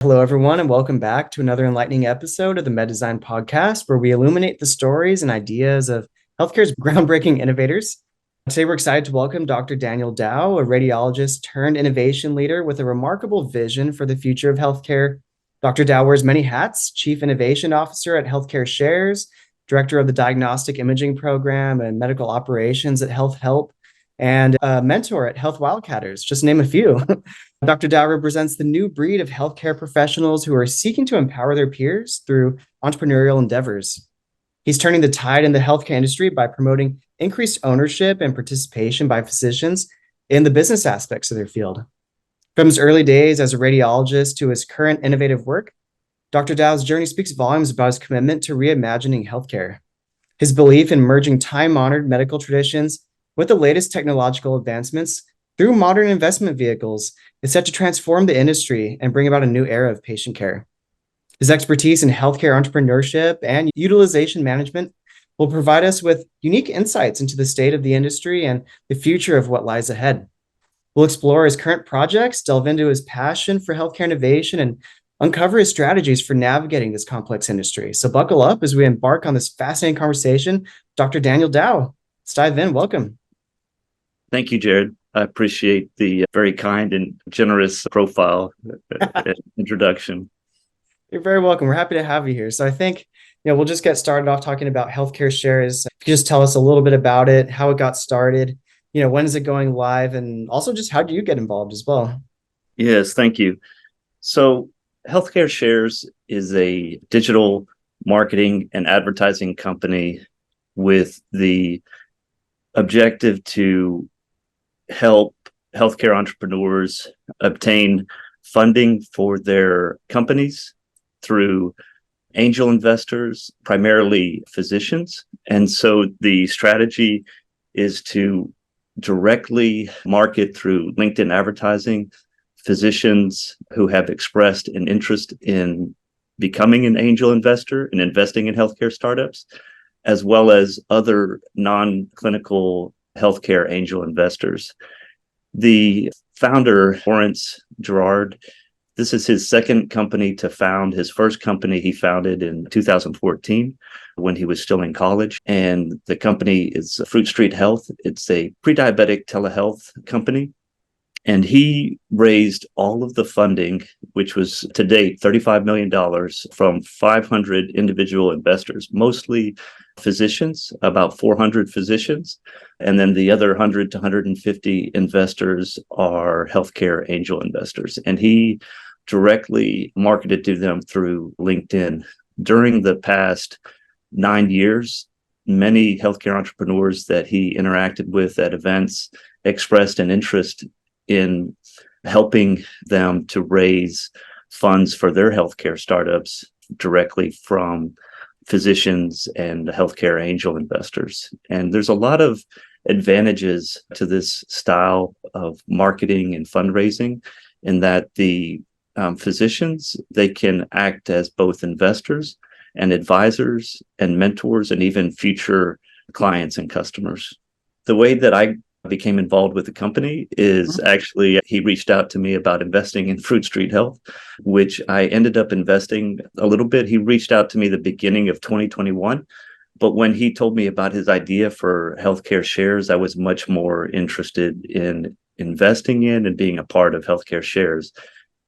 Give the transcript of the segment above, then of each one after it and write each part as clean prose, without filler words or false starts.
Hello, everyone, and welcome back to another enlightening episode of the medDesign podcast, where we illuminate the stories and ideas of healthcare's groundbreaking innovators. Today, we're excited to welcome Dr. Daniel Dow, a radiologist turned innovation leader with a remarkable vision for the future of healthcare. Dr. Dow wears many hats: Chief Innovation Officer at Healthcare Shares, Director of the Diagnostic Imaging Program and Medical Operations at Health Help, and a mentor at Health Wildcatters, just to name a few. Dr. Dow represents the new breed of healthcare professionals who are seeking to empower their peers through entrepreneurial endeavors. He's turning the tide in the healthcare industry by promoting increased ownership and participation by physicians in the business aspects of their field. From his early days as a radiologist to his current innovative work, Dr. Dow's journey speaks volumes about his commitment to reimagining healthcare. His belief in merging time-honored medical traditions with the latest technological advancements through modern investment vehicles is set to transform the industry and bring about a new era of patient care. His expertise in healthcare entrepreneurship and utilization management will provide us with unique insights into the state of the industry and the future of what lies ahead. We'll explore his current projects, delve into his passion for healthcare innovation, and uncover his strategies for navigating this complex industry. So buckle up as we embark on this fascinating conversation. Dr. Daniel Dow, let's dive in. Welcome. Thank you, Jared. I appreciate the very kind and generous profile introduction. You're very welcome. We're happy to have you here. So I think, we'll just get started off talking about Healthcare Shares. If you could just tell us a little bit about it, how it got started, when is it going live, and also just how do you get involved as well? Yes, thank you. So Healthcare Shares is a digital marketing and advertising company with the objective to help healthcare entrepreneurs obtain funding for their companies through angel investors, primarily physicians. And so the strategy is to directly market through LinkedIn advertising physicians who have expressed an interest in becoming an angel investor and investing in healthcare startups, as well as other non-clinical healthcare angel investors. The founder, Lawrence Gerard, this is his second company to found. His first company he founded in 2014 when he was still in college. And the company is Fruit Street Health. It's a pre-diabetic telehealth company. And he raised all of the funding, which was to date $35 million from 500 individual investors, mostly physicians, about 400 physicians. And then the other 100 to 150 investors are healthcare angel investors. And he directly marketed to them through LinkedIn. During the past 9 years, many healthcare entrepreneurs that he interacted with at events expressed an interest in helping them to raise funds for their healthcare startups directly from physicians and healthcare angel investors. And there's a lot of advantages to this style of marketing and fundraising in that the physicians, they can act as both investors and advisors and mentors and even future clients and customers. The way that I became involved with the company is actually he reached out to me about investing in Fruit Street Health, which I ended up investing a little bit. He reached out to me the beginning of 2021. But when he told me about his idea for Healthcare Shares, I was much more interested in investing in and being a part of Healthcare Shares.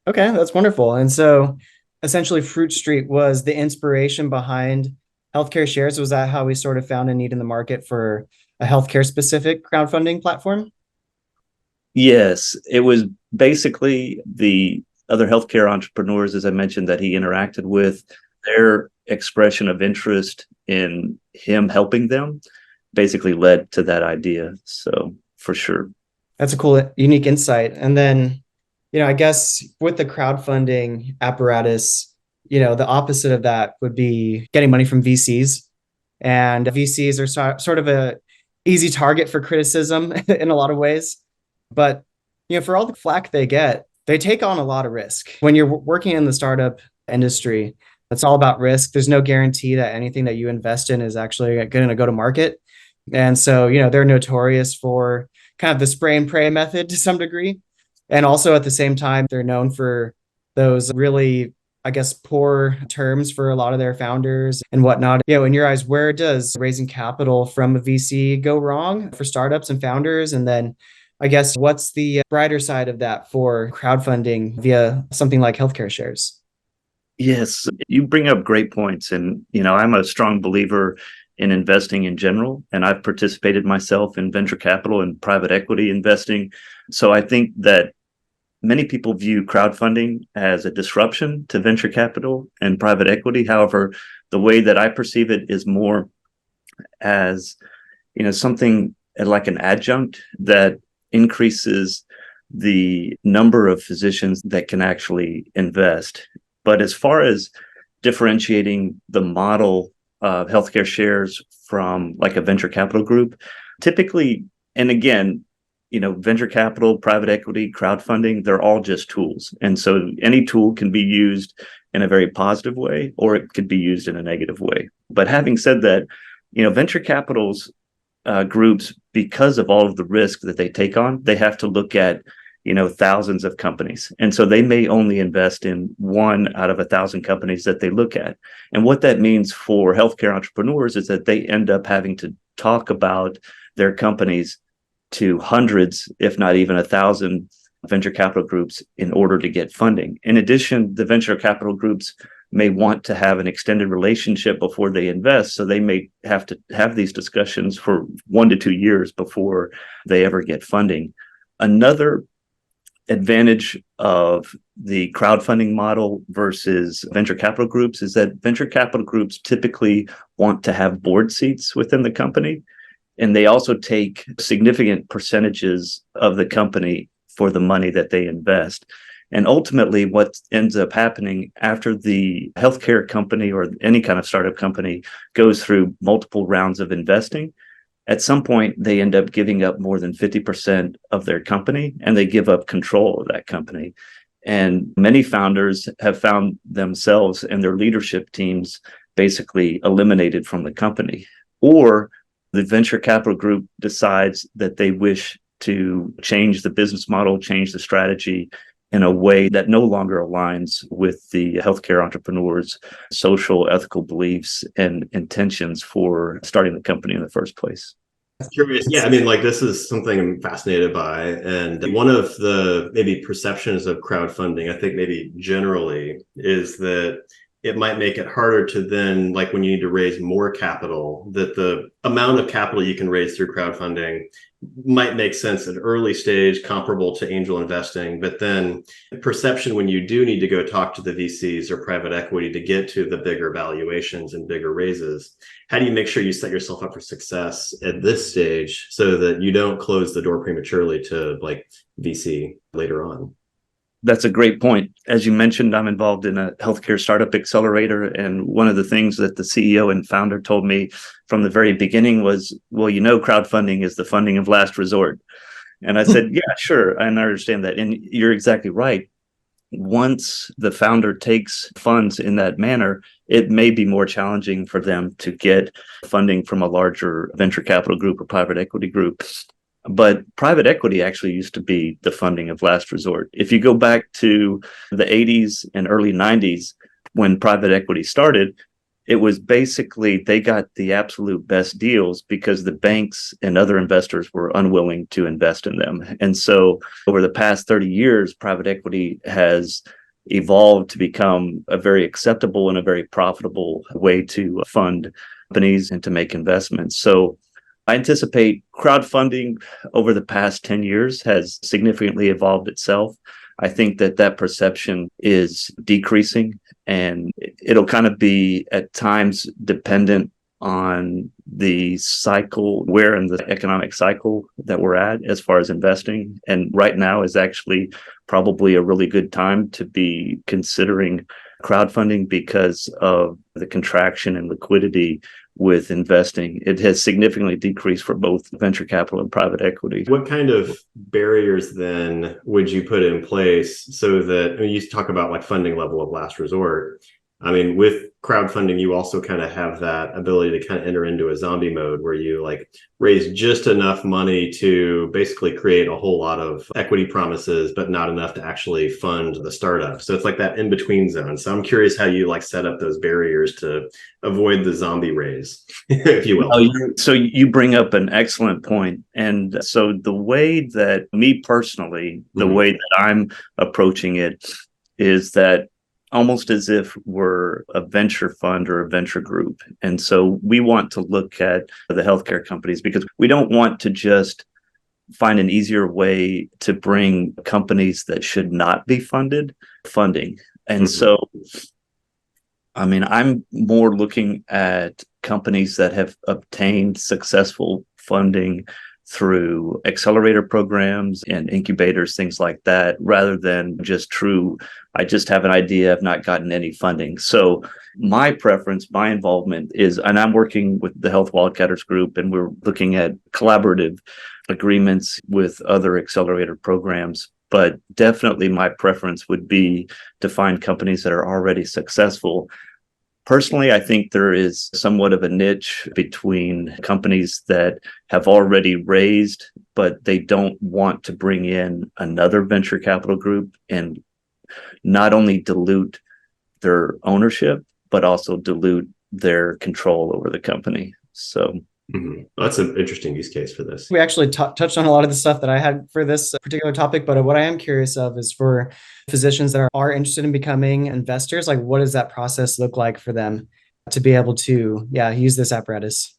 Okay, that's wonderful. And so essentially Fruit Street was the inspiration behind Healthcare Shares. Was that how we sort of found a need in the market for a healthcare specific crowdfunding platform? Yes, it was basically the other healthcare entrepreneurs, as I mentioned, that he interacted with, their expression of interest in him helping them basically led to that idea. So for sure. That's a cool, unique insight. And then, I guess with the crowdfunding apparatus, the opposite of that would be getting money from VCs. And VCs are sort of a easy target for criticism in a lot of ways. But, for all the flack they get, they take on a lot of risk. When you're working in the startup industry, it's all about risk. There's no guarantee that anything that you invest in is actually going to go to market. And so, they're notorious for kind of the spray and pray method to some degree. And also at the same time, they're known for those really, I guess, poor terms for a lot of their founders and whatnot. In your eyes, where does raising capital from a VC go wrong for startups and founders? And then I guess what's the brighter side of that for crowdfunding via something like healthcare shares? Yes, you bring up great points. And, I'm a strong believer in investing in general, and I've participated myself in venture capital and private equity investing. So I think that many people view crowdfunding as a disruption to venture capital and private equity. However, the way that I perceive it is more as, something like an adjunct that increases the number of physicians that can actually invest. But as far as differentiating the model of healthcare shares from like a venture capital group, typically, and again, venture capital, private equity, crowdfunding, they're all just tools. And so any tool can be used in a very positive way, or it could be used in a negative way. But having said that, venture capital's groups, because of all of the risk that they take on, they have to look at thousands of companies. And so they may only invest in one out of 1,000 companies that they look at. And what that means for healthcare entrepreneurs is that they end up having to talk about their companies to hundreds, if not even 1,000 venture capital groups in order to get funding. In addition, the venture capital groups may want to have an extended relationship before they invest. So they may have to have these discussions for 1 to 2 years before they ever get funding. Another advantage of the crowdfunding model versus venture capital groups is that venture capital groups typically want to have board seats within the company, and they also take significant percentages of the company for the money that they invest. And ultimately, what ends up happening after the healthcare company or any kind of startup company goes through multiple rounds of investing, at some point, they end up giving up more than 50% of their company, and they give up control of that company. And many founders have found themselves and their leadership teams basically eliminated from the company. Or the venture capital group decides that they wish to change the business model, change the strategy in a way that no longer aligns with the healthcare entrepreneurs' social, ethical beliefs and intentions for starting the company in the first place. Curious. Yeah, I mean, like this is something I'm fascinated by. And one of the maybe perceptions of crowdfunding, I think maybe generally, is that it might make it harder to then, like when you need to raise more capital, that the amount of capital you can raise through crowdfunding might make sense at early stage, comparable to angel investing. But then perception when you do need to go talk to the VCs or private equity to get to the bigger valuations and bigger raises, how do you make sure you set yourself up for success at this stage so that you don't close the door prematurely to like VC later on? That's a great point. As you mentioned, I'm involved in a healthcare startup accelerator. And one of the things that the CEO and founder told me from the very beginning was, well, crowdfunding is the funding of last resort. And I said, yeah, sure. And I understand that. And you're exactly right. Once the founder takes funds in that manner, it may be more challenging for them to get funding from a larger venture capital group or private equity group. But private equity actually used to be the funding of last resort. If you go back to the 80s and early 90s, when private equity started, it was basically they got the absolute best deals because the banks and other investors were unwilling to invest in them. And so over the past 30 years, private equity has evolved to become a very acceptable and a very profitable way to fund companies and to make investments. So I anticipate crowdfunding over the past 10 years has significantly evolved itself. I think that perception is decreasing, and it'll kind of be at times dependent on the cycle, where in the economic cycle that we're at as far as investing. And right now is actually probably a really good time to be considering crowdfunding because of the contraction in liquidity with investing. It has significantly decreased for both venture capital and private equity. What kind of barriers then would you put in place so that, I mean, you talk about like funding level of last resort. I mean, with crowdfunding, you also kind of have that ability to kind of enter into a zombie mode where you like raise just enough money to basically create a whole lot of equity promises, but not enough to actually fund the startup. So it's like that in between zone. So I'm curious how you like set up those barriers to avoid the zombie raise, if you will. So you bring up an excellent point. And so the way that me personally, the way that I'm approaching it is that almost as if we're a venture fund or a venture group. And so we want to look at the healthcare companies because we don't want to just find an easier way to bring companies that should not be funding. And so, I mean, I'm more looking at companies that have obtained successful funding through accelerator programs and incubators, things like that, rather than just I just have an idea, I've not gotten any funding. So my preference, my involvement is, and I'm working with the Health Wildcatters group, and we're looking at collaborative agreements with other accelerator programs. But definitely my preference would be to find companies that are already successful. Personally, I think there is somewhat of a niche between companies that have already raised, but they don't want to bring in another venture capital group and not only dilute their ownership, but also dilute their control over the company. So Well, that's an interesting use case for this. We actually touched on a lot of the stuff that I had for this particular topic, but what I am curious of is for physicians that are interested in becoming investors, like what does that process look like for them to be able to, use this apparatus?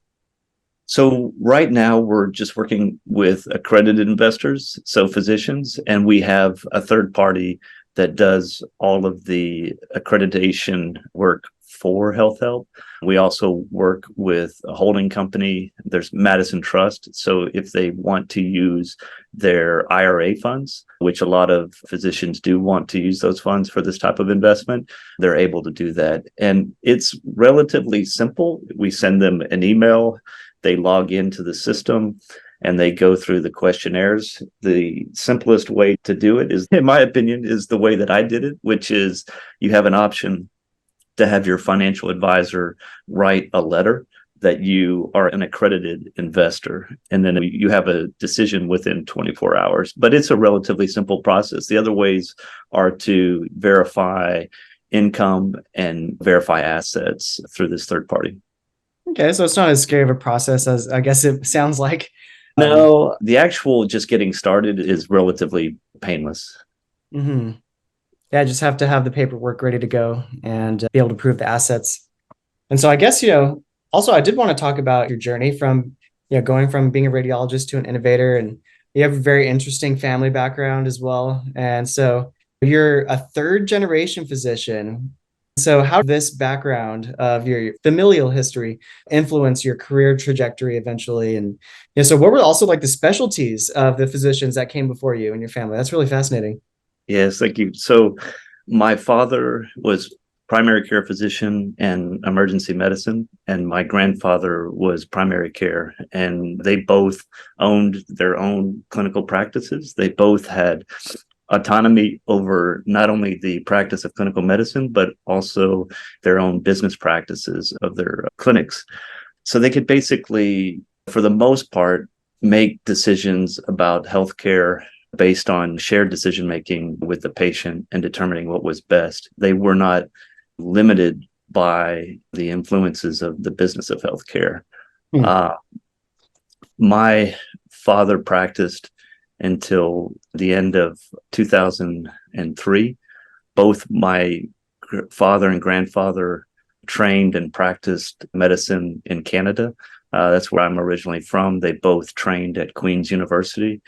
So right now we're just working with accredited investors, so physicians, and we have a third party that does all of the accreditation work for HealthHelp. We also work with a holding company. There's Madison Trust. So if they want to use their IRA funds, which a lot of physicians do want to use those funds for this type of investment, they're able to do that. And it's relatively simple. We send them an email, they log into the system, and they go through the questionnaires. The simplest way to do it is, in my opinion, is the way that I did it, which is you have an option to have your financial advisor write a letter that you are an accredited investor, and then you have a decision within 24 hours. But it's a relatively simple process. The other ways are to verify income and verify assets through this third party. Okay, so it's not as scary of a process as I guess it sounds like. No, the actual just getting started is relatively painless. Yeah, just have to have the paperwork ready to go and be able to prove the assets. And so I guess, also I did want to talk about your journey from, going from being a radiologist to an innovator, and you have a very interesting family background as well. And so you're a third generation physician. So how did this background of your familial history influence your career trajectory eventually? And so what were also like the specialties of the physicians that came before you and your family? That's really fascinating. Yes, thank you. So my father was primary care physician and emergency medicine, and my grandfather was primary care, and they both owned their own clinical practices. They both had autonomy over not only the practice of clinical medicine, but also their own business practices of their clinics. So they could basically, for the most part, make decisions about healthcare based on shared decision making with the patient and determining what was best. They were not limited by the influences of the business of healthcare. My father practiced until the end of 2003. Both my father and grandfather trained and practiced medicine in Canada. That's where I'm originally from. They both trained at Queen's University.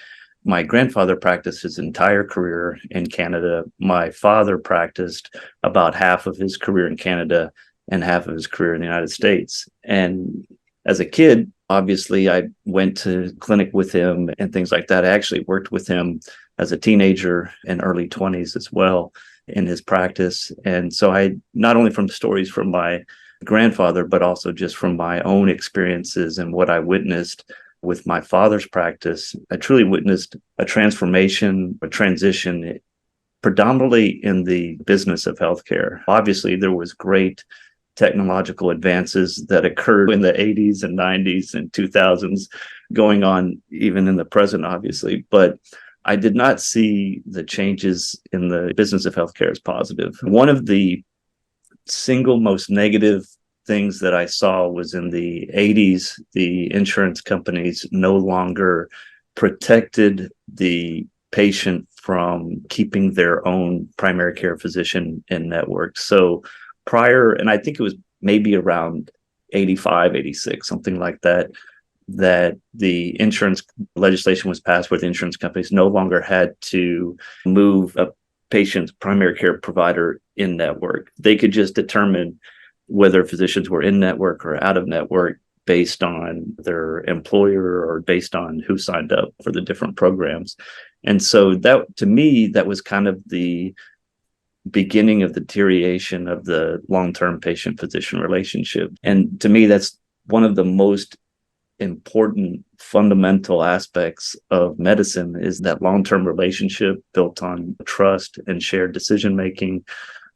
My grandfather practiced his entire career in Canada. My father practiced about half of his career in Canada and half of his career in the United States. And as a kid, obviously, I went to clinic with him and things like that. I actually worked with him as a teenager and early 20s as well in his practice. And so I, not only from stories from my grandfather, but also just from my own experiences and what I witnessed with my father's practice, I truly witnessed a transformation, a transition predominantly in the business of healthcare. Obviously, there was great technological advances that occurred in the 80s and 90s and 2000s going on even in the present, obviously. But I did not see the changes in the business of healthcare as positive. One of the single most negative things that I saw was in the 80s, the insurance companies no longer protected the patient from keeping their own primary care physician in network. So prior, and I think it was maybe around 85, 86, something like that, that the insurance legislation was passed where the insurance companies no longer had to move a patient's primary care provider in network. They could just determine whether physicians were in network or out of network based on their employer or based on who signed up for the different programs. And so that, to me, that was kind of the beginning of the deterioration of the long-term patient-physician relationship. And to me, that's one of the most important fundamental aspects of medicine, is that long-term relationship built on trust and shared decision-making,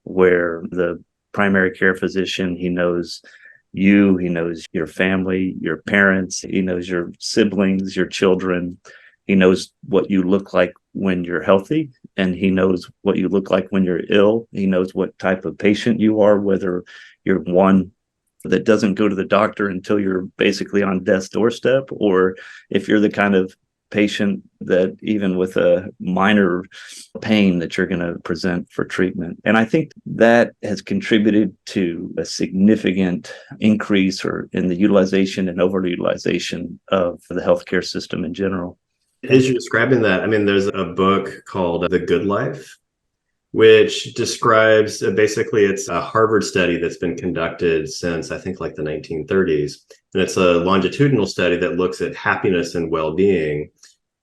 where the primary care physician, he knows you, he knows your family, your parents, he knows your siblings, your children. He knows what you look like when you're healthy, and he knows what you look like when you're ill. He knows what type of patient you are, whether you're one that doesn't go to the doctor until you're basically on death's doorstep, or if you're the kind of patient that even with a minor pain that you're going to present for treatment. And I think that has contributed to a significant increase or in the utilization and overutilization of the healthcare system in general. As you're describing that, I mean, there's a book called The Good Life, which describes basically, it's a Harvard study that's been conducted since I think like the 1930s. And it's a longitudinal study that looks at happiness and well-being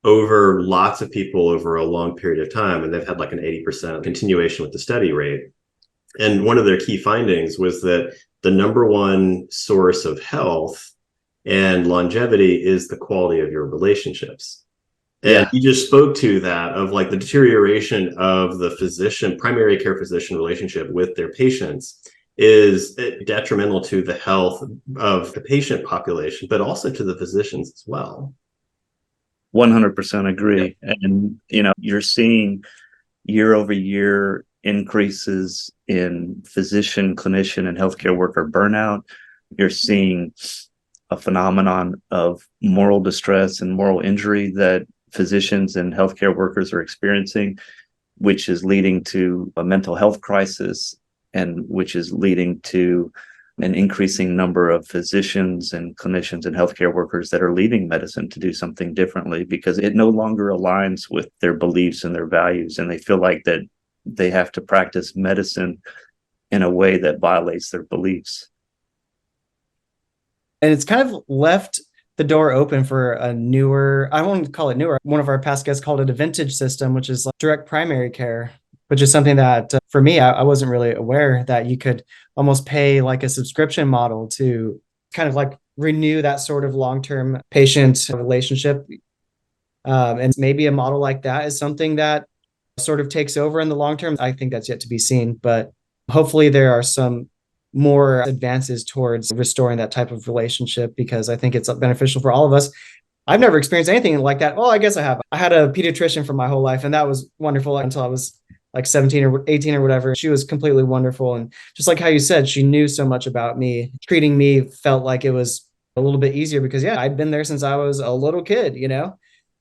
over lots of people over a long period of time. And they've had like an 80% continuation with the study rate. And one of their key findings was that the number one source of health and longevity is the quality of your relationships. And you just spoke to that of like the deterioration of the physician, primary care physician relationship with their patients is detrimental to the health of the patient population, but also to the physicians as well. 100% agree. Yeah. And, you're seeing year over year increases in physician, clinician, and healthcare worker burnout. You're seeing a phenomenon of moral distress and moral injury that physicians and healthcare workers are experiencing, which is leading to a mental health crisis, and which is leading to an increasing number of physicians and clinicians and healthcare workers that are leaving medicine to do something differently because it no longer aligns with their beliefs and their values, and they feel like that they have to practice medicine in a way that violates their beliefs. And it's kind of left the door open for a newer, I won't call it newer, one of our past guests called it a vintage system, which is like direct primary care, which is something that for me, I wasn't really aware that you could almost pay like a subscription model to kind of like renew that sort of long-term patient relationship. And maybe a model like that is something that sort of takes over in the long term. I think that's yet to be seen, but hopefully there are some more advances towards restoring that type of relationship, because I think it's beneficial for all of us. I've never experienced anything like that. Well, I guess I have. I had a pediatrician for my whole life, and that was wonderful until I was like 17 or 18 or whatever. She was completely wonderful. And just like how you said, she knew so much about me. Treating me felt like it was a little bit easier because, I'd been there since I was a little kid,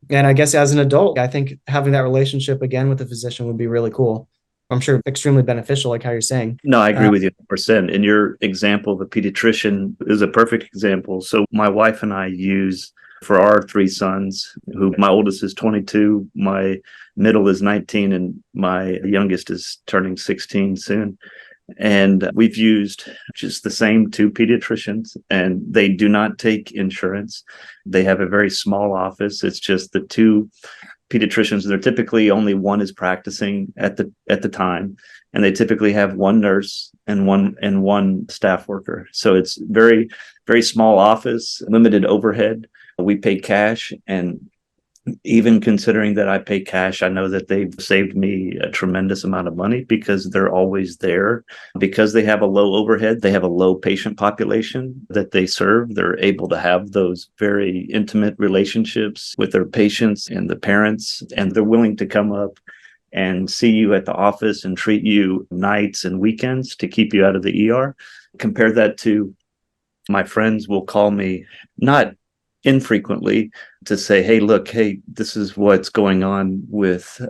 And I guess as an adult, I think having that relationship again with the physician would be really cool. I'm sure extremely beneficial, like how you're saying. No, I agree with you 100%. And your example of a pediatrician is a perfect example. So my wife and I use, for our three sons, who my oldest is 22, my middle is 19, and my youngest is turning 16 soon. And we've used just the same two pediatricians, and they do not take insurance. They have a very small office. It's just the two pediatricians. They're typically only one is practicing at the time, and they typically have one nurse and one staff worker. So it's very, very small office, limited overhead. We pay cash, and even considering that I pay cash, I know that they've saved me a tremendous amount of money because they're always there. Because they have a low overhead, they have a low patient population that they serve. They're able to have those very intimate relationships with their patients and the parents, and they're willing to come up and see you at the office and treat you nights and weekends to keep you out of the ER. Compare that to my friends will call me, not infrequently, to say, hey, look, hey, this is what's going on with,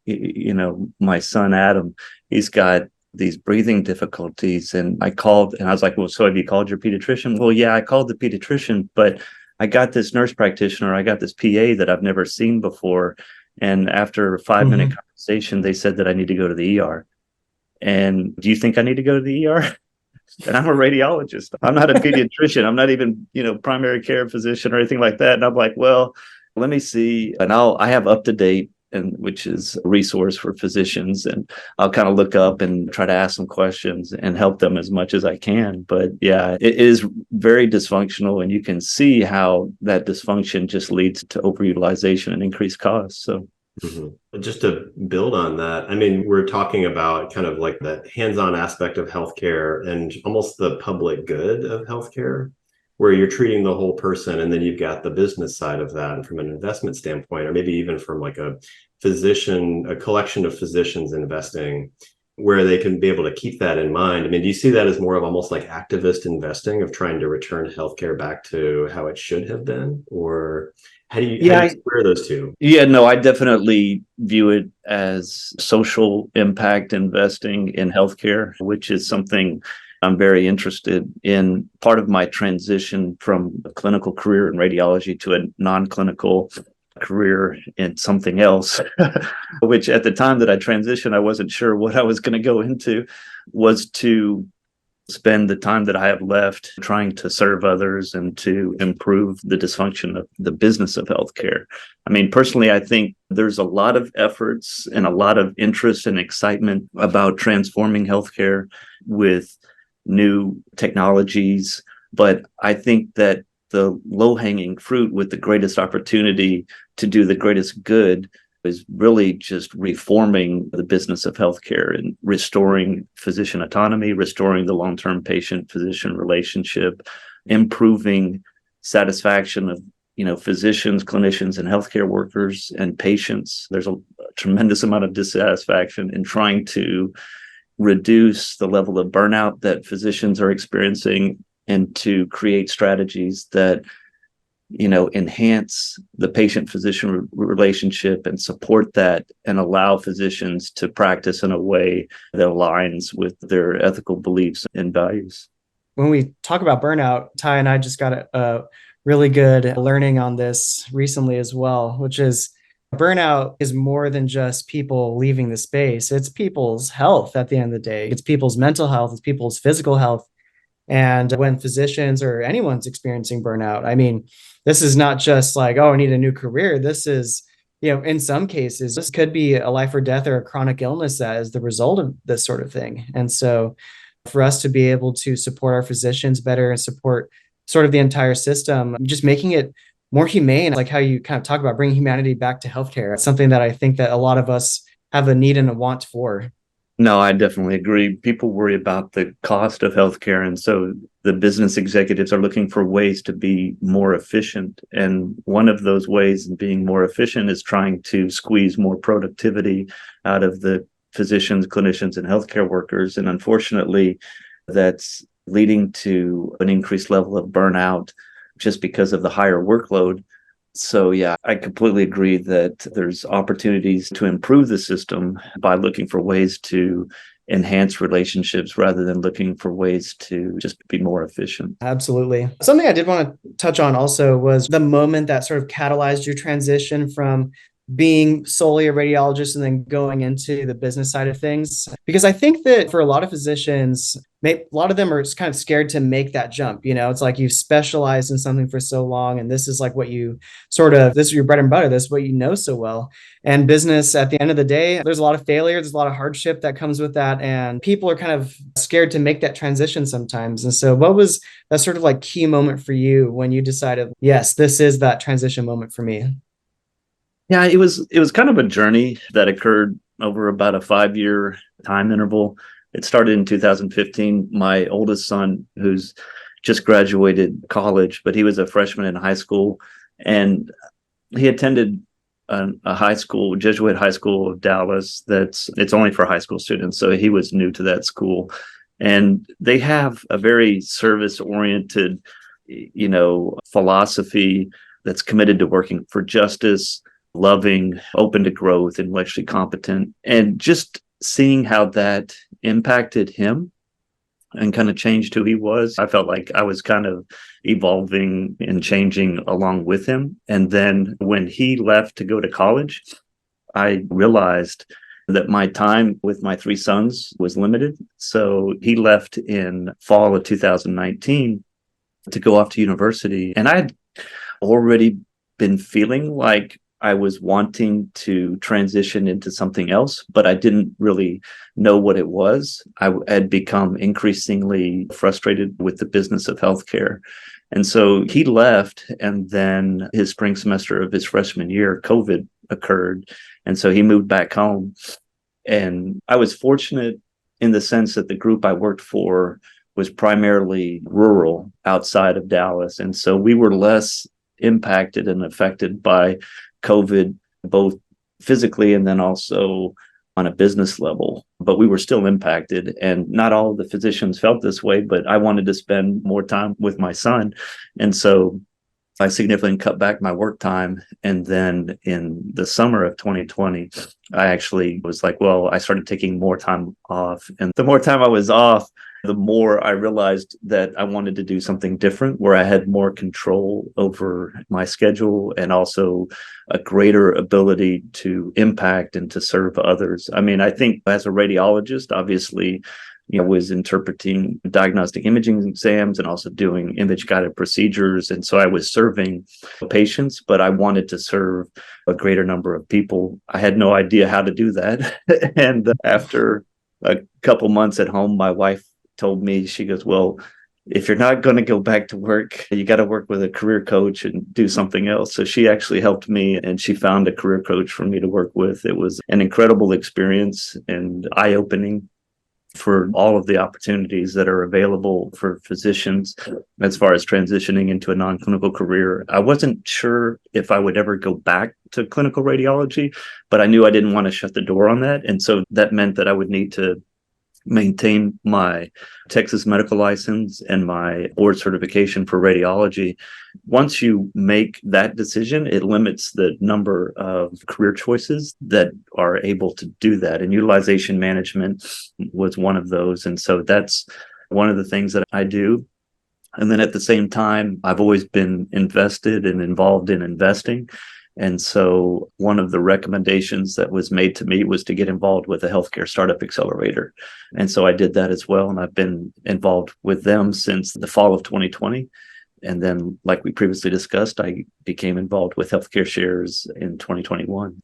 my son, Adam. He's got these breathing difficulties. And I called and I was like, well, so have you called your pediatrician? Well, yeah, I called the pediatrician, but I got this nurse practitioner, I got this PA that I've never seen before. And after a 5-minute conversation, they said that I need to go to the ER. And do you think I need to go to the ER? And I'm a radiologist. I'm not a pediatrician. I'm not even, primary care physician or anything like that. And I'm like, well, let me see. And I have UpToDate, which is a resource for physicians. And I'll kind of look up and try to ask some questions and help them as much as I can. But yeah, it is very dysfunctional. And you can see how that dysfunction just leads to overutilization and increased costs. So. Mm-hmm. Just to build on that, I mean, we're talking about kind of like the hands-on aspect of healthcare and almost the public good of healthcare, where you're treating the whole person, and then you've got the business side of that, and from an investment standpoint, or maybe even from like a collection of physicians investing, where they can be able to keep that in mind. I mean, do you see that as more of almost like activist investing of trying to return healthcare back to how it should have been, or how do you square those two? Yeah, no, I definitely view it as social impact investing in healthcare, which is something I'm very interested in. Part of my transition from a clinical career in radiology to a non-clinical career in something else, which at the time that I transitioned, I wasn't sure what I was going to go into, was to spend the time that I have left trying to serve others and to improve the dysfunction of the business of healthcare. I mean, personally, I think there's a lot of efforts and a lot of interest and excitement about transforming healthcare with new technologies. But I think that the low-hanging fruit with the greatest opportunity to do the greatest good is really just reforming the business of healthcare and restoring physician autonomy, restoring the long-term patient-physician relationship, improving satisfaction of physicians, clinicians, and healthcare workers and patients. There's a tremendous amount of dissatisfaction in trying to reduce the level of burnout that physicians are experiencing and to create strategies that enhance the patient-physician relationship and support that and allow physicians to practice in a way that aligns with their ethical beliefs and values. When we talk about burnout, Ty and I just got a really good learning on this recently as well, which is burnout is more than just people leaving the space. It's people's health at the end of the day. It's people's mental health. It's people's physical health. And when physicians or anyone's experiencing burnout, I mean, this is not just like, oh, I need a new career. This is, in some cases, this could be a life or death or a chronic illness that is the result of this sort of thing. And so for us to be able to support our physicians better and support sort of the entire system, just making it more humane, like how you kind of talk about bringing humanity back to healthcare. It's something that I think that a lot of us have a need and a want for. No, I definitely agree. People worry about the cost of healthcare. And so the business executives are looking for ways to be more efficient. And one of those ways in being more efficient is trying to squeeze more productivity out of the physicians, clinicians, and healthcare workers. And unfortunately, that's leading to an increased level of burnout just because of the higher workload. So, yeah, I completely agree that there's opportunities to improve the system by looking for ways to enhance relationships rather than looking for ways to just be more efficient. Absolutely. Something I did want to touch on also was the moment that sort of catalyzed your transition from being solely a radiologist and then going into the business side of things. Because I think that for a lot of physicians, a lot of them are kind of scared to make that jump. It's like you've specialized in something for so long, and this is like what you this is your bread and butter. This is what you know so well. And business, at the end of the day, there's a lot of failure. There's a lot of hardship that comes with that. And people are kind of scared to make that transition sometimes. And so what was that sort of like key moment for you when you decided, yes, this is that transition moment for me? Yeah, it was kind of a journey that occurred over about a 5-year time interval. It started in 2015. My oldest son, who's just graduated college, but he was a freshman in high school, and he attended a high school, Jesuit high school of Dallas. It's only for high school students, so he was new to that school, and they have a very service oriented, philosophy that's committed to working for justice, loving, open to growth, intellectually competent, and just seeing how that impacted him and kind of changed who he was. I felt like I was kind of evolving and changing along with him. And then when he left to go to college, I realized that my time with my three sons was limited. So he left in fall of 2019 to go off to university. And I had already been feeling like I was wanting to transition into something else, but I didn't really know what it was. I had become increasingly frustrated with the business of healthcare. And so he left, and then his spring semester of his freshman year, COVID occurred. And so he moved back home. And I was fortunate in the sense that the group I worked for was primarily rural outside of Dallas. And so we were less impacted and affected by COVID, both physically and then also on a business level. But we were still impacted, and not all of the physicians felt this way, but I wanted to spend more time with my son. And so I significantly cut back my work time. And then in the summer of 2020, I actually was like, well, I started taking more time off. And the more time I was off, the more I realized that I wanted to do something different where I had more control over my schedule and also a greater ability to impact and to serve others. I mean, I think as a radiologist, obviously, was interpreting diagnostic imaging exams and also doing image guided procedures. And so I was serving patients, but I wanted to serve a greater number of people. I had no idea how to do that. And after a couple months at home, my wife told me, she goes, well, if you're not going to go back to work, you got to work with a career coach and do something else. So she actually helped me, and she found a career coach for me to work with. It was an incredible experience and eye-opening for all of the opportunities that are available for physicians as far as transitioning into a non-clinical career. I wasn't sure if I would ever go back to clinical radiology, but I knew I didn't want to shut the door on that. And so that meant that I would need to maintain my Texas medical license and my board certification for radiology. Once you make that decision, it limits the number of career choices that are able to do that. And utilization management was one of those. And so that's one of the things that I do. And then at the same time, I've always been invested and involved in investing. And so one of the recommendations that was made to me was to get involved with a healthcare startup accelerator. And so I did that as well. And I've been involved with them since the fall of 2020. And then, like we previously discussed, I became involved with Healthcare Shares in 2021.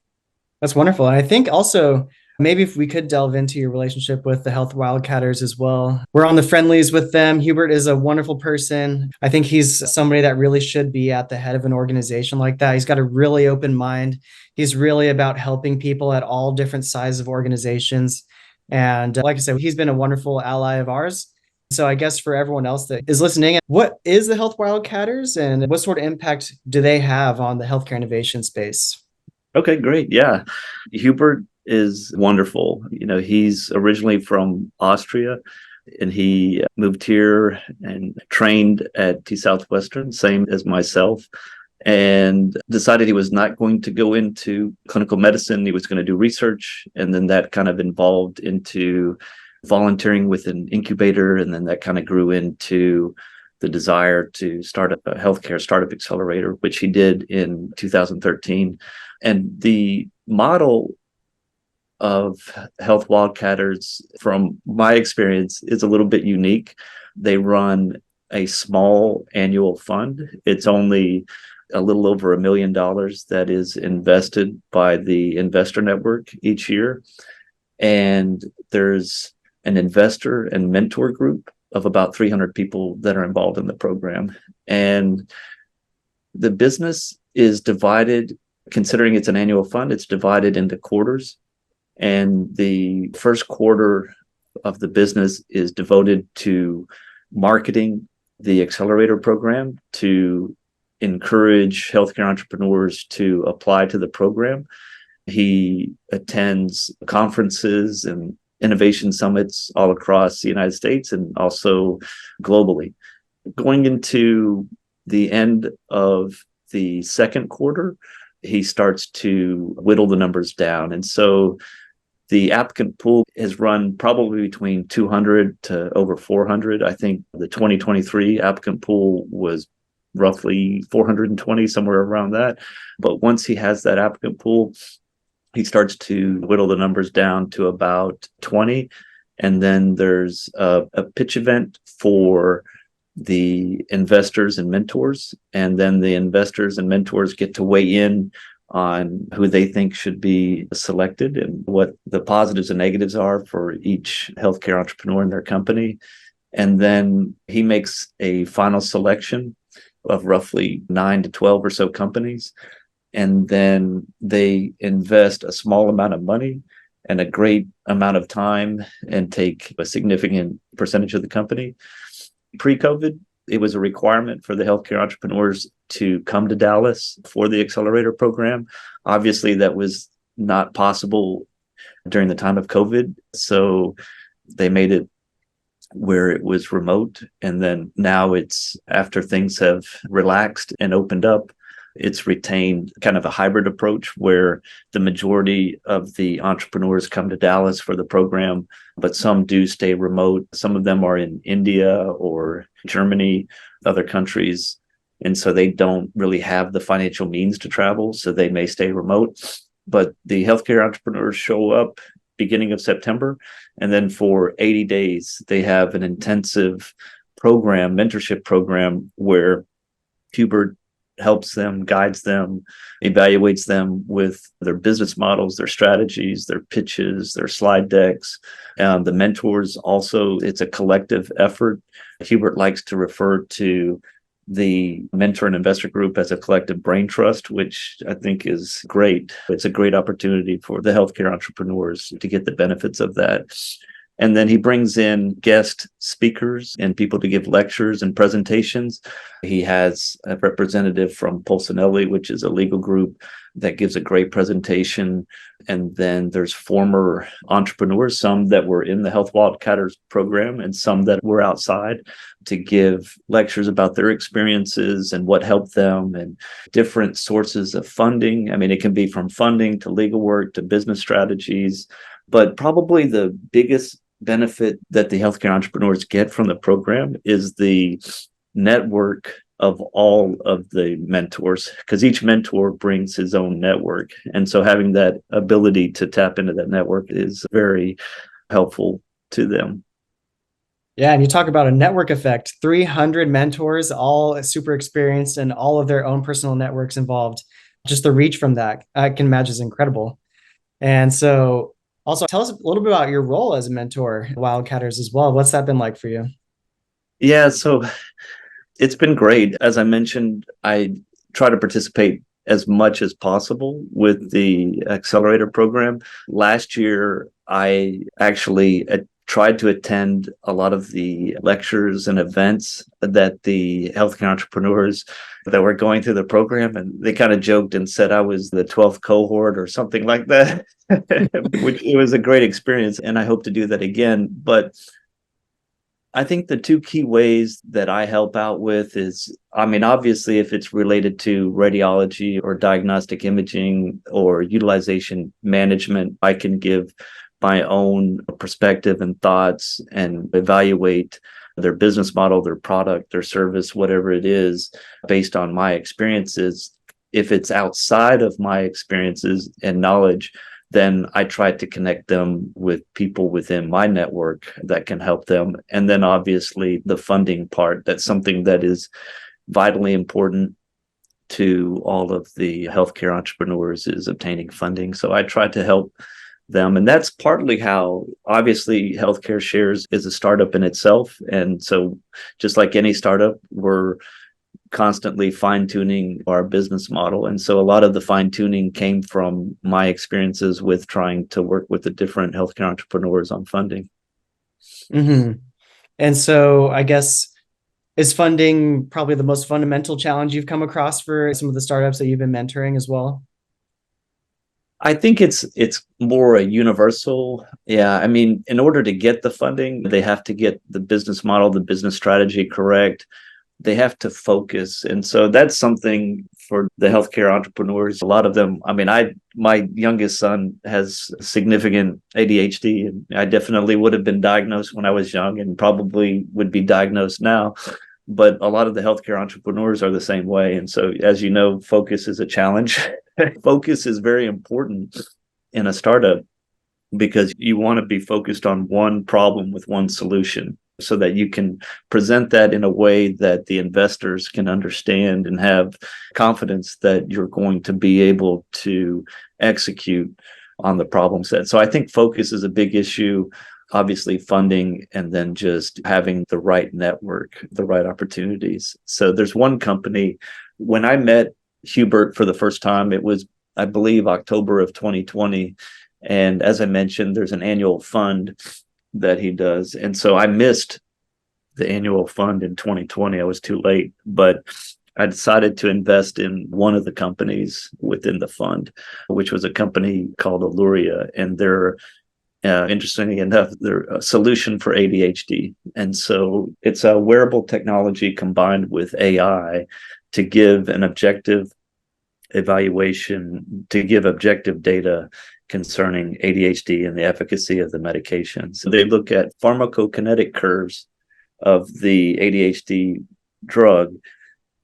That's wonderful. And I think also, maybe if we could delve into your relationship with the Health Wildcatters as well. We're on the friendlies with them. Hubert is a wonderful person. I think he's somebody that really should be at the head of an organization like that. He's got a really open mind. He's really about helping people at all different sizes of organizations. And like I said, he's been a wonderful ally of ours. So I guess for everyone else that is listening, what is the Health Wildcatters and what sort of impact do they have on the healthcare innovation space? Okay, great. Yeah. Hubert is wonderful. He's originally from Austria, and he moved here and trained at T Southwestern, same as myself, and decided he was not going to go into clinical medicine. He was going to do research. And then that kind of evolved into volunteering with an incubator. And then that kind of grew into the desire to start a healthcare startup accelerator, which he did in 2013. And the model of Health Wildcatters, from my experience, is a little bit unique. They run a small annual fund. It's only a little over $1 million that is invested by the investor network each year. And there's an investor and mentor group of about 300 people that are involved in the program. And the business is divided Considering it's an annual fund, it's divided into quarters. And the first quarter of the business is devoted to marketing the accelerator program to encourage healthcare entrepreneurs to apply to the program. He attends conferences and innovation summits all across the United States and also globally. Going into the end of the second quarter, he starts to whittle the numbers down. And so the applicant pool has run probably between 200 to over 400. I think the 2023 applicant pool was roughly 420, somewhere around that. But once he has that applicant pool, he starts to whittle the numbers down to about 20. And then there's a pitch event for the investors and mentors. And then the investors and mentors get to weigh in on who they think should be selected and what the positives and negatives are for each healthcare entrepreneur in their company. And then he makes a final selection of roughly 9 to 12 or so companies. And then they invest a small amount of money and a great amount of time and take a significant percentage of the company. Pre-COVID, it was a requirement for the healthcare entrepreneurs to come to Dallas for the accelerator program. Obviously, that was not possible during the time of COVID. So they made it where it was remote. And then now it's, after things have relaxed and opened up, it's retained kind of a hybrid approach where the majority of the entrepreneurs come to Dallas for the program, but some do stay remote. Some of them are in India or Germany, other countries. And so they don't really have the financial means to travel, so they may stay remote. But the healthcare entrepreneurs show up beginning of September. And then for 80 days, they have an intensive program, mentorship program, where Hubert helps them, guides them, evaluates them with their business models, their strategies, their pitches, their slide decks. The mentors also, it's a collective effort. Hubert likes to refer to the mentor and investor group as a collective brain trust, which I think is great. It's a great opportunity for the healthcare entrepreneurs to get the benefits of that. And then he brings in guest speakers and people to give lectures and presentations. He has a representative from Polsinelli, which is a legal group that gives a great presentation. And then there's former entrepreneurs, some that were in the Health Wildcatters program and some that were outside, to give lectures about their experiences and what helped them and different sources of funding. I mean, it can be from funding to legal work to business strategies. But probably the biggest benefit that the healthcare entrepreneurs get from the program is the network of all of the mentors, because each mentor brings his own network. And so having that ability to tap into that network is very helpful to them. Yeah, and you talk about a network effect, 300 mentors, all super experienced and all of their own personal networks involved. Just the reach from that, I can imagine, is incredible. And so also tell us a little bit about your role as a mentor at Wildcatters as well. What's that been like for you? Yeah, so it's been great. As I mentioned, I try to participate as much as possible with the accelerator program. Last year, I actually tried to attend a lot of the lectures and events that the healthcare entrepreneurs that were going through the program, and they kind of joked and said I was the 12th cohort or something like that, which it was a great experience, and I hope to do that again. But I think the two key ways that I help out with is, I mean, obviously, if it's related to radiology or diagnostic imaging or utilization management, I can give my own perspective and thoughts and evaluate their business model, their product, their service, whatever it is, based on my experiences. If it's outside of my experiences and knowledge, then I try to connect them with people within my network that can help them. And then obviously the funding part, that's something that is vitally important to all of the healthcare entrepreneurs, is obtaining funding. So I try to help them. And that's partly how, obviously, Healthcare Shares is a startup in itself. And so just like any startup, we're constantly fine-tuning our business model. And so a lot of the fine-tuning came from my experiences with trying to work with the different healthcare entrepreneurs on funding. Mm-hmm. And so I guess, is funding probably the most fundamental challenge you've come across for some of the startups that you've been mentoring as well? I think it's more a universal. Yeah, I mean, in order to get the funding, they have to get the business model, the business strategy correct. They have to focus. And so that's something for the healthcare entrepreneurs. A lot of them, I mean, my youngest son has significant ADHD, and I definitely would have been diagnosed when I was young and probably would be diagnosed now. But a lot of the healthcare entrepreneurs are the same way. And so, as you know, focus is a challenge. Focus is very important in a startup because you want to be focused on one problem with one solution so that you can present that in a way that the investors can understand and have confidence that you're going to be able to execute on the problem set. So I think focus is a big issue. Obviously funding, and then just having the right network, the right opportunities. So there's one company, when I met Hubert for the first time, it was, I believe, October of 2020. And as I mentioned, there's an annual fund that he does. And so I missed the annual fund in 2020. I was too late, but I decided to invest in one of the companies within the fund, which was a company called Alluria. And they're interestingly enough, they're a solution for ADHD. And so it's a wearable technology combined with AI to give an objective evaluation, to give objective data concerning ADHD and the efficacy of the medication. So they look at pharmacokinetic curves of the ADHD drug,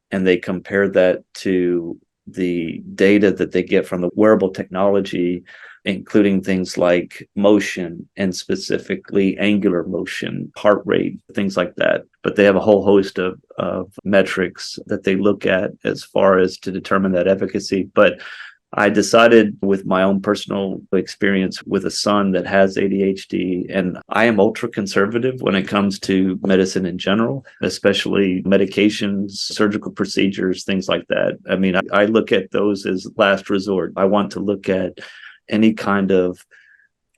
and they compare that to the data that they get from the wearable technology, including things like motion and specifically angular motion, heart rate, things like that. But they have a whole host of metrics that they look at as far as to determine that efficacy. But I decided, with my own personal experience with a son that has ADHD, and I am ultra conservative when it comes to medicine in general, especially medications, surgical procedures, things like that. I mean, I look at those as last resort. I want to look at any kind of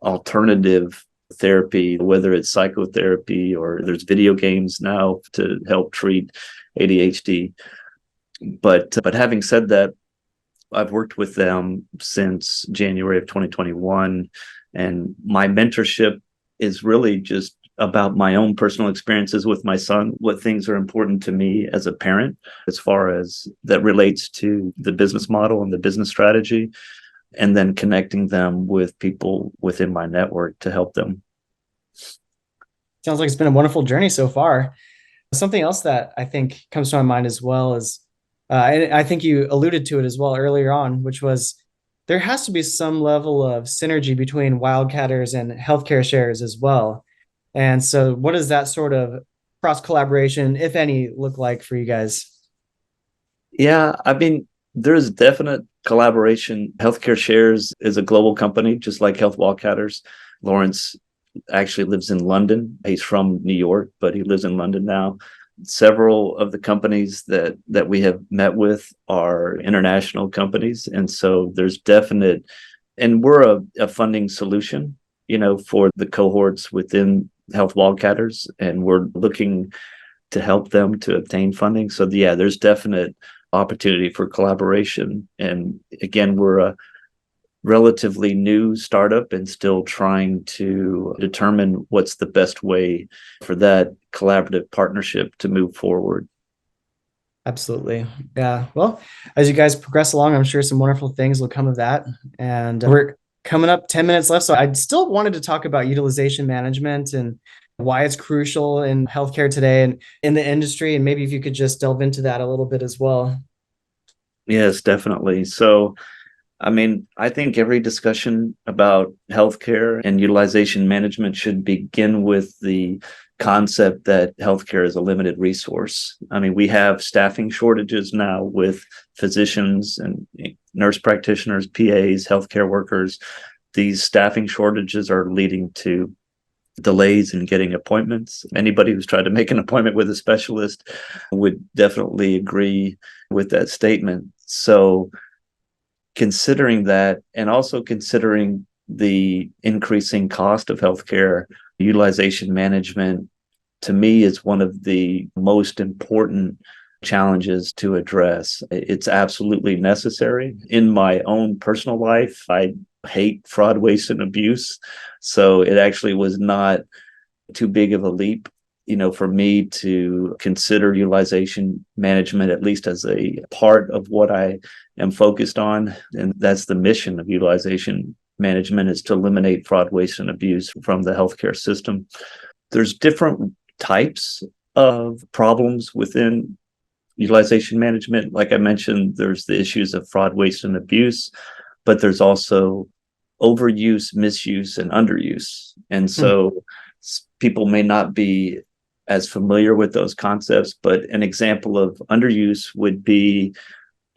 alternative therapy, whether it's psychotherapy or there's video games now to help treat ADHD. But having said that, I've worked with them since January of 2021, and my mentorship is really just about my own personal experiences with my son, what things are important to me as a parent, as far as that relates to the business model and the business strategy, and then connecting them with people within my network to help them. Sounds like it's been a wonderful journey so far. Something else that I think comes to my mind as well is, and I think you alluded to it as well earlier on, which was there has to be some level of synergy between Wildcatters and healthcare shares as well. And so what does that sort of cross collaboration, if any, look like for you guys? Yeah, I mean, there's definite collaboration. Healthcare Shares is a global company, just like Health Wildcatters. Lawrence actually lives in London. He's from New York, but he lives in London now. Several of the companies that we have met with are international companies. And so there's definite, and we're a funding solution, for the cohorts within Health Wildcatters, and we're looking to help them to obtain funding. So yeah, there's definite opportunity for collaboration. And again, we're a relatively new startup and still trying to determine what's the best way for that collaborative partnership to move forward. Absolutely. Yeah. Well, as you guys progress along, I'm sure some wonderful things will come of that. And we're coming up 10 minutes left. So I still wanted to talk about utilization management and why it's crucial in healthcare today and in the industry. And maybe if you could just delve into that a little bit as well. Yes, definitely. So, I mean, I think every discussion about healthcare and utilization management should begin with the concept that healthcare is a limited resource. I mean, we have staffing shortages now with physicians and nurse practitioners, PAs, healthcare workers. These staffing shortages are leading to delays in getting appointments. Anybody who's tried to make an appointment with a specialist would definitely agree with that statement. So considering that, and also considering the increasing cost of healthcare, utilization management, to me, is one of the most important challenges to address. It's absolutely necessary. In my own personal life, I hate fraud, waste, and abuse. So it actually was not too big of a leap, for me to consider utilization management, at least as a part of what I am focused on. And that's the mission of utilization management, is to eliminate fraud, waste, and abuse from the healthcare system. There's different types of problems within utilization management. Like I mentioned, there's the issues of fraud, waste, and abuse, but there's also overuse, misuse, and underuse. And so people may not be as familiar with those concepts, but an example of underuse would be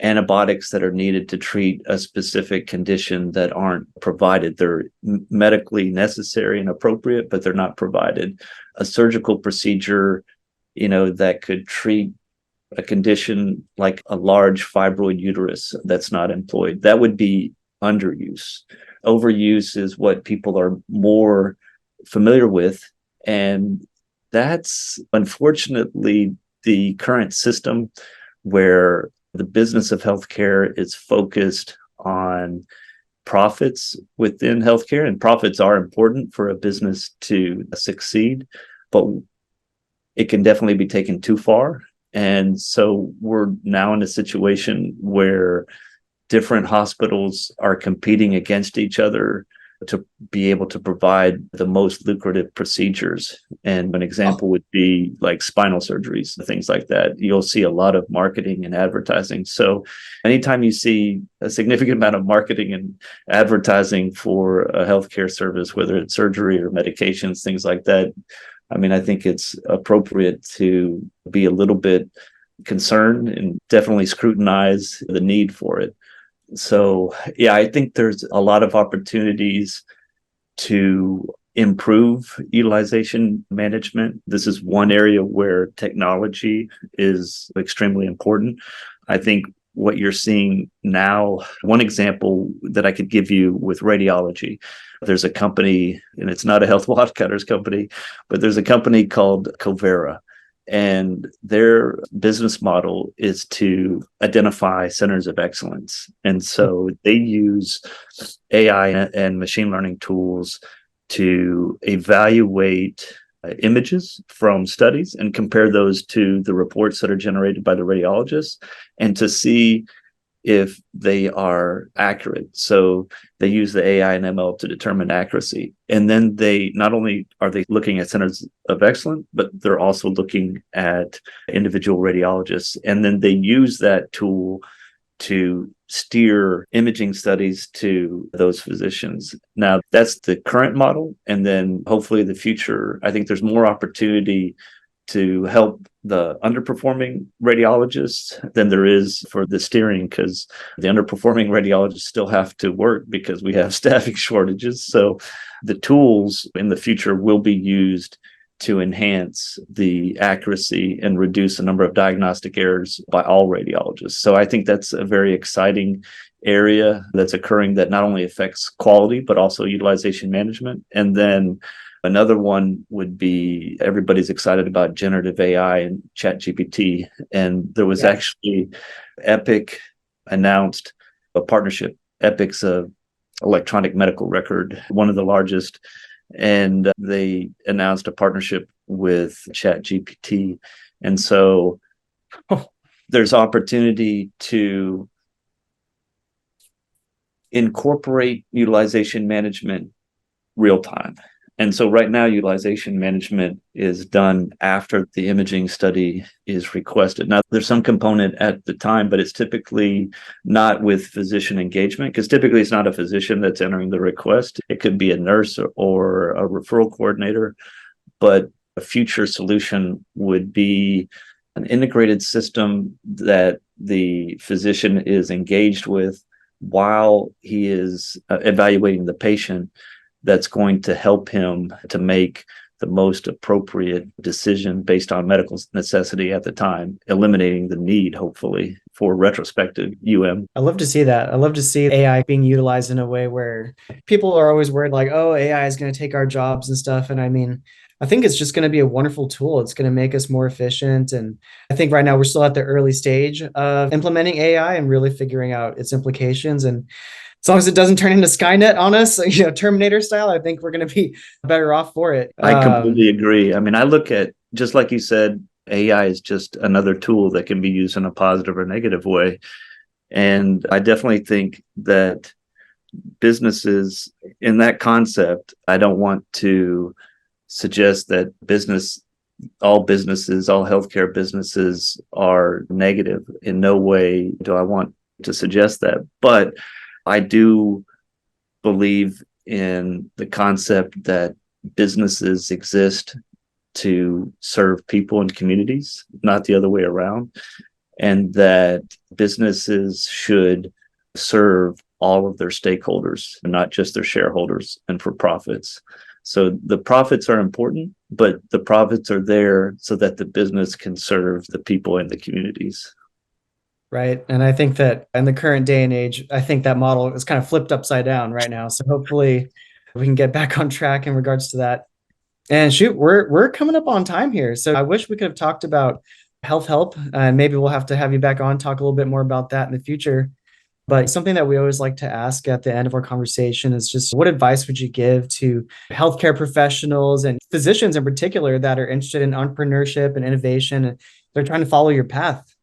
antibiotics that are needed to treat a specific condition that aren't provided. They're medically necessary and appropriate, but they're not provided. A surgical procedure, that could treat a condition like a large fibroid uterus that's not employed, that would be underuse. Overuse is what people are more familiar with. And that's unfortunately the current system, where the business of healthcare is focused on profits within healthcare, and profits are important for a business to succeed, but it can definitely be taken too far. And so we're now in a situation where different hospitals are competing against each other to be able to provide the most lucrative procedures. And an example would be like spinal surgeries, things like that. You'll see a lot of marketing and advertising. So anytime you see a significant amount of marketing and advertising for a healthcare service, whether it's surgery or medications, things like that, I think it's appropriate to be a little bit concerned and definitely scrutinize the need for it. So, yeah, I think there's a lot of opportunities to improve utilization management. This is one area where technology is extremely important. I think what you're seeing now, one example that I could give you with radiology, there's a company, and it's not a Health Wildcatters company, but there's a company called Covera. And their business model is to identify centers of excellence. And so they use AI and machine learning tools to evaluate images from studies and compare those to the reports that are generated by the radiologists, and to see if they are accurate. So they use the AI and ML to determine accuracy. And then they not only are they looking at centers of excellence, but they're also looking at individual radiologists. And then they use that tool to steer imaging studies to those physicians. Now, that's the current model. And then hopefully the future, I think there's more opportunity to help the underperforming radiologists than there is for the steering, because the underperforming radiologists still have to work because we have staffing shortages. So the tools in the future will be used to enhance the accuracy and reduce the number of diagnostic errors by all radiologists. So I think that's a very exciting area that's occurring that not only affects quality, but also utilization management. And then another one would be, everybody's excited about generative AI and ChatGPT. And there was actually Epic announced a partnership. Epic's a electronic medical record, one of the largest. And they announced a partnership with ChatGPT. And so there's opportunity to incorporate utilization management real time. And so right now, utilization management is done after the imaging study is requested. Now, there's some component at the time, but it's typically not with physician engagement, because typically it's not a physician that's entering the request. It could be a nurse or a referral coordinator. But a future solution would be an integrated system that the physician is engaged with while he is evaluating the patient, that's going to help him to make the most appropriate decision based on medical necessity at the time, eliminating the need, hopefully, for retrospective I love to see that. I love to see AI being utilized in a way where people are always worried like, oh, AI is going to take our jobs and stuff. And I mean, I think it's just going to be a wonderful tool. It's going to make us more efficient. And I think right now we're still at the early stage of implementing AI and really figuring out its implications. And as long as it doesn't turn into Skynet on us, Terminator style, I think we're going to be better off for it. I completely agree. I mean, I look at, just like you said, AI is just another tool that can be used in a positive or negative way. And I definitely think that businesses, in that concept, I don't want to suggest that all healthcare businesses are negative. In no way do I want to suggest that. But I do believe in the concept that businesses exist to serve people and communities, not the other way around, and that businesses should serve all of their stakeholders, not just their shareholders and for profits. So the profits are important, but the profits are there so that the business can serve the people and the communities. Right. And I think that in the current day and age, I think that model is kind of flipped upside down right now. So hopefully we can get back on track in regards to that. And shoot, we're coming up on time here. So I wish we could have talked about health help, and maybe we'll have to have you back on, talk a little bit more about that in the future. But something that we always like to ask at the end of our conversation is just what advice would you give to healthcare professionals and physicians in particular that are interested in entrepreneurship and innovation, and they're trying to follow your path?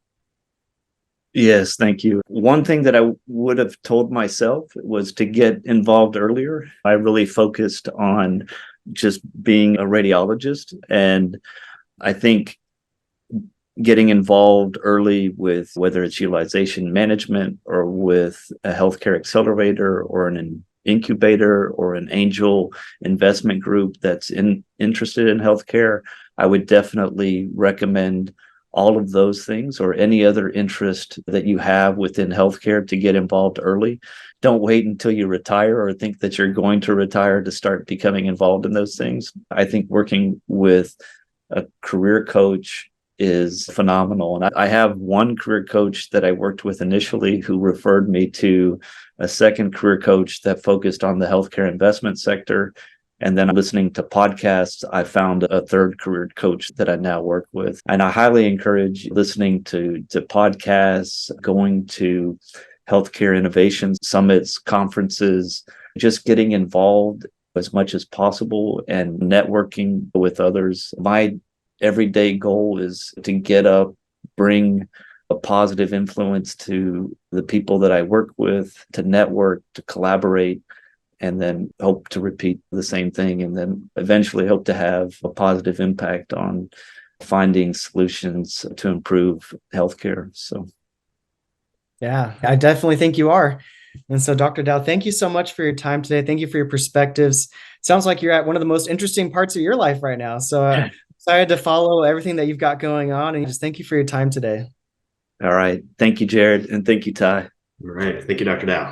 Yes, thank you. One thing that I would have told myself was to get involved earlier. I really focused on just being a radiologist. And I think getting involved early with whether it's utilization management or with a healthcare accelerator or an incubator or an angel investment group that's interested in healthcare, I would definitely recommend all of those things or any other interest that you have within healthcare to get involved early. Don't wait until you retire or think that you're going to retire to start becoming involved in those things. I think working with a career coach is phenomenal. And I have one career coach that I worked with initially who referred me to a second career coach that focused on the healthcare investment sector. And then listening to podcasts, I found a third career coach that I now work with. And I highly encourage listening to podcasts, going to healthcare innovation summits, conferences, just getting involved as much as possible and networking with others. My everyday goal is to get up, bring a positive influence to the people that I work with, to network, to collaborate, and then hope to repeat the same thing, and then eventually hope to have a positive impact on finding solutions to improve healthcare. So, yeah, I definitely think you are. And so, Dr. Dow, thank you so much for your time today. Thank you for your perspectives. Sounds like you're at one of the most interesting parts of your life right now. So excited to follow everything that you've got going on. And just thank you for your time today. All right. Thank you, Jared. And thank you, Ty. All right. Thank you, Dr. Dow.